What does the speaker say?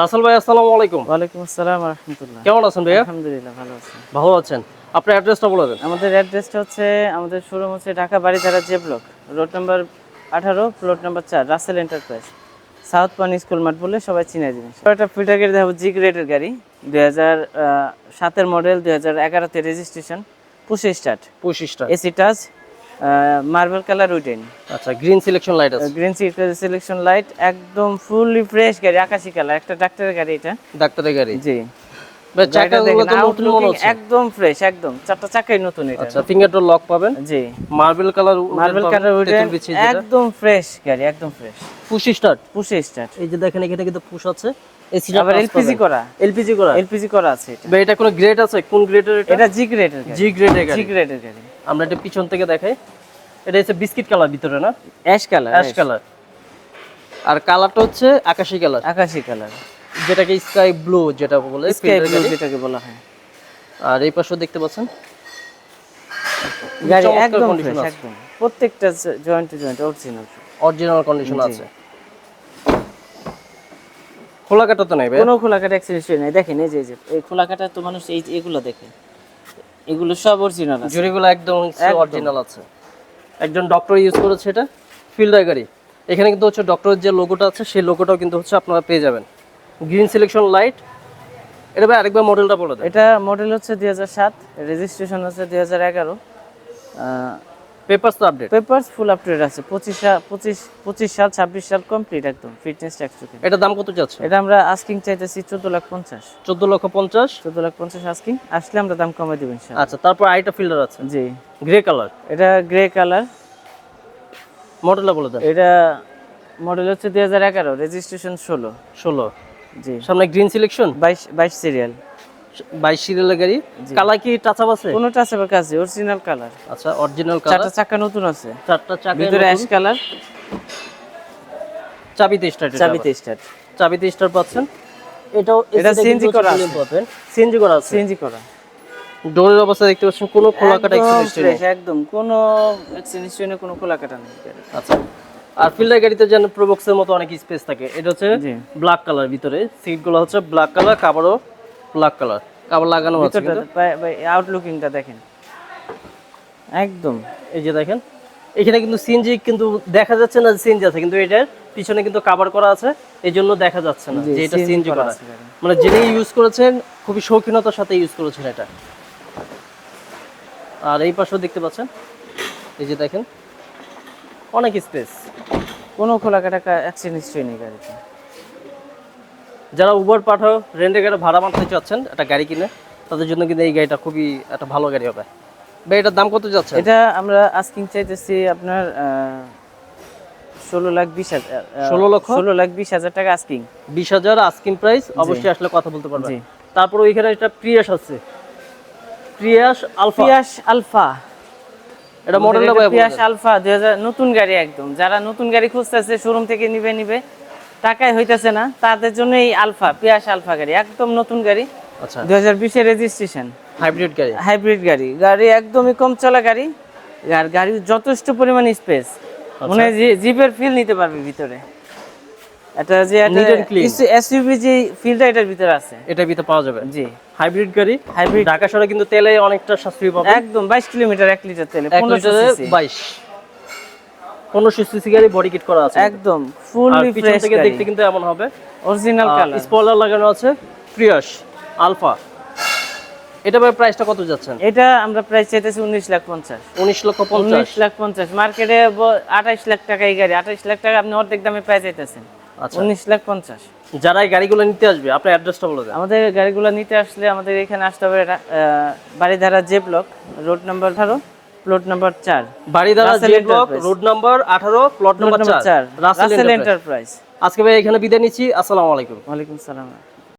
রাসেল ভাই আসসালামু আলাইকুম। ওয়ালাইকুম আসসালাম ওয়া রাহমাতুল্লাহ। কেমন আছেন ভাইয়া? আলহামদুলিল্লাহ ভালো আছি। ভালো আছেন। আপনার অ্যাড্রেসটা বলে দেন। আমাদের অ্যাড্রেসটা হচ্ছে আমাদের শোরুম হচ্ছে Dhaka Baridhara J block, road number 18, plot number 4, Russell enterprise, south point school মাঠ বললে সবাই চিনে যাবে। একটা ফিল্টার গাড়ি দেখাবো, জি গ্রেডের গাড়ি, 2007 মডেল, 2011-তে registration, push start, AC touch, marble colour উইটেন। আচ্ছা, গ্রিন সিলেকশন লাইট আছে। গ্রিন সিলেকশন লাইট, একদম ফুললি ফ্রেশ গাড়ি, আকাশি কালার, একটা ডাক্তারের গাড়ি এটা। ডাক্তারের গাড়ি। জি। ভাই চাকাগুলো তো নতুন মনে হচ্ছে। একদম ফ্রেশ, একদম চারটা চাকাই নতুন এটা। আচ্ছা, ফিঙ্গার ডোর লক পাবেন। জি। মার্বেল কালার উডেন, একদম ফ্রেশ গাড়ি, একদম ফ্রেশ। পুশি স্টার্ট। এই যে দেখেন এখানে কিন্তু পুশ আছে। এসিটা আবার এলপিজি করা আছে এটা। ভাই এটা কোন গ্রেড আছে? কোন গ্রেডের এটা? এটা জি গ্রেডের গাড়ি। জি গ্রেডের গাড়ি। আমরা এটা পিছন থেকে দেখাই। এটা হচ্ছে বিস্কিট কালার ভিতরে না? Ash colour. আর কালারটা হচ্ছে আকাশী কালার। যেটাকে স্কাই ব্লু যেটা বলে, যেটাকে বলা হয়। আর এই পাশেও দেখতে পাচ্ছেন গাড়ি একদম ফ্রেশ, একদম প্রত্যেকটা জয়েন্ট অরিজিনাল কন্ডিশন আছে। খোলা কাটা তো নাই ভাই? কোনো খোলা কাটা অ্যাক্সেসরি নাই। দেখেন এই যে এই খোলা কাটা তো মানুষ এগুলো দেখে, এগুলো সব অরিজিনাল আছে। জুড়িগুলো একদম অরিজিনাল আছে। একজন ডক্টর ইউজ করেছে এটা, ফিল্ডার গাড়ি। এখানে কিন্তু হচ্ছে ডক্টরের যে লোগোটা আছে সেই লোগোটাও কিন্তু হচ্ছে আপনারা পেয়ে যাবেন। Green selection light. এটা ভাই আরেকবার মডেলটা বলে দেন। এটা মডেল হচ্ছে 2007, রেজিস্ট্রেশন হচ্ছে 2011। পেপারস তো আপডেট? পেপারস ফুল আপডেট আছে। 25 সাল 26 সাল কমপ্লিট, একদম ফিটনেস ট্যাক্স টুকে। এটা দাম কত যাচ্ছে? এটা আমরা আস্কিং চাইতেছি 14,50,000। 14,50,000 আস্কিং, আসলে আমরা দাম কমাই দেব ইনশাআল্লাহ। আচ্ছা, তারপর আইটা ফিল্ডার আছে। জি। Grey colour. এটা গ্রে কালার। মডেলটা বলে দেন। এটা মডেল হচ্ছে 2011, রেজিস্ট্রেশন 16। জি। সামনে গ্রিন সিলেকশন, 22 সিরিয়াল, 22 সিরিয়ালের গাড়ি। কালার কি টাচ আপ আছে? কোনো টাচ আপ আছে, অরিজিনাল কালার। আচ্ছা, অরিজিনাল কালার। চারটা চাকা নতুন আছে। চারটা চাকা ভিতরে অ্যাশ কালার। চাবিতে স্টার্ট। চাবিতে স্টার্ট পাচ্ছেন। এটা সিএনজি করা আছে। সিএনজি করা। ডোরের অবস্থা দেখতে পাচ্ছেন, কোনো খোলা কাটা এক্সিস্ট নেই। একদম কোনো এক্সিস্ট নেই, কোনো খোলা কাটা নেই। আচ্ছা, আর ফিল্ডার গাড়িতে যেন প্রোবক্সের মতো অনেক স্পেস থাকে। এটা হচ্ছে ব্ল্যাক কালার, ভিতরে সিটগুলো হচ্ছে ব্ল্যাক কালার, কাভারও ব্ল্যাক কালার, কাভার লাগানো আছে। কিন্তু ভাই আউটলুকিংটা দেখেন, একদম এই যে দেখেন এখানে কিন্তু সিএনজি কিন্তু দেখা যাচ্ছে না যে সিএনজি আছে, কিন্তু এটার পিছনে কিন্তু কভার করা আছে, এইজন্য দেখা যাচ্ছে না যে এটা সিএনজি করা আছে। মানে যিনি ইউজ করেছেন খুবই শৌখিনতার সাথে ইউজ করেছেন এটা। আর এই পাশেও দেখতে পাচ্ছেন, এই যে দেখেন অনেক স্পেস, কোনো খোলা কাটা অ্যাক্সিডেন্ট নেই গাড়িতে। যারা উবার পাঠাও রেন্টে গাড়ি ভাড়া মারতে চাচ্ছেন একটা গাড়ি কিনে, তাদের জন্য কিন্তু এই গাড়িটা খুবই একটা ভালো গাড়ি হবে। ভাই এটার দাম কত যাচ্ছে? এটা আমরা আস্কিং চাইতেছি আপনার 16,20,000 টাকা আস্কিং। 20,000 asking price. অবশ্যই আসলে কথা বলতে পারবেন। তারপর ওইখানে একটা প্রিয়াস আছে, প্রিয়াস আলফা। এটা মডেলটা ভাই? প্রিয়াস আলফা 2000, নতুন গাড়ি একদম। যারা নতুন গাড়ি খুঁজতেছে, শোরুম থেকে নিবে টাকায় হইতাছে না, তাদের জন্য এই প্রিয়াস আলফা গাড়ি একদম নতুন গাড়ি। আচ্ছা, 2020 রেজিস্ট্রেশন, হাইব্রিড গাড়ি একদমই কম চলা গাড়ি। আর গাড়ি যথেষ্ট পরিমাণ স্পেস, মানে জিপের ফিল নিতে পারবে ভিতরে। এটা যে এসইউভি যে ফিলটা এটার ভিতরে আছে, এটার ভিতরে পাওয়া যাবে। জি। হাইব্রিড গাড়ি, ঢাকা শহরে কিন্তু তেলে অনেকটা সাশ্রয়ী পাবেন। একদম 22 কিলোমিটার 1 লিটার তেলে, 1500 সিসি গাড়ি, বডি কিট করা আছে একদম ফুললি ফ্রেশ। পিছন থেকে দেখতে কিন্তু এমন হবে, অরিজিনাল কালার। স্পয়লার লাগানো আছে, প্রিয়াস আলফা। এটা ভাই প্রাইসটা কত যাচ্ছে? এটা আমরা প্রাইস চাইতেছি 19,50,000। 19,50,000 মার্কেটে 28 লাখ টাকা এই গাড়ি। 28 লাখ টাকা আপনি অর্ধেক দামে প্রাইস চাইতেছেন। আচ্ছা, 19,50,000। যারা এই গাড়িগুলো নিতে আসবে, আপনার অ্যাড্রেসটা বলে দেন। আমাদের গাড়িগুলো নিতে আসলে আমাদের এখানে আসতে হবে Baridhara J block, road number 18, plot number 4, Baridhara J block, road number 18, plot number 4, Russell enterprise. আজকে ভাই এখানে বিদায় নিচ্ছি। আসসালামু আলাইকুম। ওয়ালাইকুম আসসালাম।